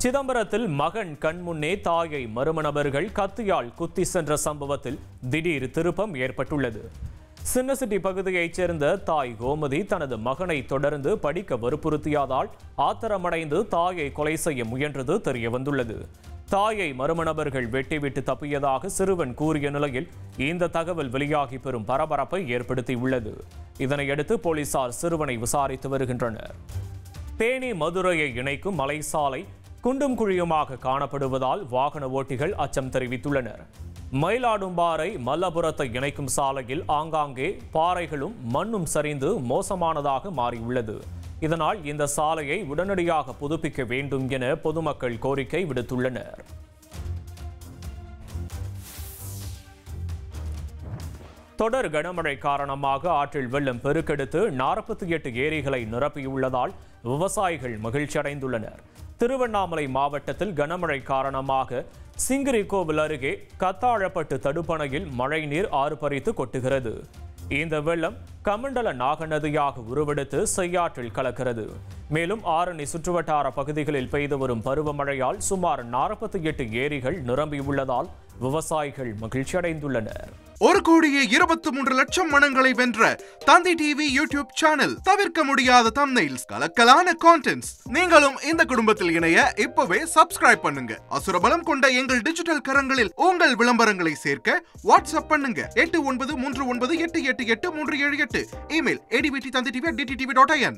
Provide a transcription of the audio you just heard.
சிதம்பரத்தில் மகன் கண்முன்னே தாயை மர்ம நபர்கள் கத்தியால் குத்தி சென்ற சம்பவத்தில் திடீர் திருப்பம் ஏற்பட்டுள்ளது. சின்னசிட்டி பகுதியைச் சேர்ந்த தாய் கோமதி தனது மகனை தொடர்ந்து படிக்க வற்புறுத்தியதால் ஆத்திரமடைந்து தாயை கொலை செய்ய முயன்றது தெரியவந்துள்ளது. தாயை மர்ம நபர்கள் வெட்டிவிட்டு தப்பியதாக சிறுவன் கூறிய நிலையில் இந்த தகவல் வெளியாகி பெரும் பரபரப்பை ஏற்படுத்தியுள்ளது. இதனையடுத்து போலீசார் சிறுவனை விசாரித்து வருகின்றனர். தேனி மதுரையை இணைக்கும் மலைசாலை குண்டும் குழியுமாக காணப்படுவதால் வாகன ஓட்டிகள் அச்சம் தெரிவித்துள்ளனர். மயிலாடும்பாறை மல்லபுரத்தை இணைக்கும் சாலையில் ஆங்காங்கே பாறைகளும் மண்ணும் சரிந்து மோசமானதாக மாறியுள்ளது. இதனால் இந்த சாலையை உடனடியாக புதுப்பிக்க வேண்டும் என பொதுமக்கள் கோரிக்கை விடுத்துள்ளனர். தொடர் கனமழை காரணமாக ஆற்றில் வெள்ளம் பெருக்கெடுத்து 48 ஏரிகளை நிரப்பியுள்ளதால் விவசாயிகள் மகிழ்ச்சியடைந்துள்ளனர். திருவண்ணாமலை மாவட்டத்தில் கனமழை காரணமாக சிங்கிரிகோவில் அருகே கத்தாழப்பட்டு தடுப்பணையில் மழைநீர் ஆர்ப்பரித்து கொட்டுகிறது. இந்த வெள்ளம் கமண்டல நாக நதியாக உருவெடுத்து செய்யாற்றில் கலக்கிறது. மேலும் ஆரணி சுற்றுவட்டார பகுதிகளில் பெய்து வரும் பருவமழையால் சுமார் 48 ஏரிகள் நிரம்பியுள்ளதால் விவசாயிகள் மகிழ்ச்சியடைந்துள்ளனர். 1,23,00,000 மனங்களை வென்ற தந்தி டிவி யூடியூப் சேனல். தவிர்க்க முடியாத தம்ப்நெயில்ஸ், கலக்கலான கான்டென்ட்ஸ். நீங்களும் இந்த குடும்பத்தில் இணைய இப்பவே சப்ஸ்கிரைப் பண்ணுங்க. அசுரபலம் கொண்ட எங்கள் டிஜிட்டல் கரங்களில் உங்கள் விளம்பரங்களை சேர்க்க வாட்ஸ்அப் பண்ணுங்க. 8939888378. Email advtthanditv@dttv.in.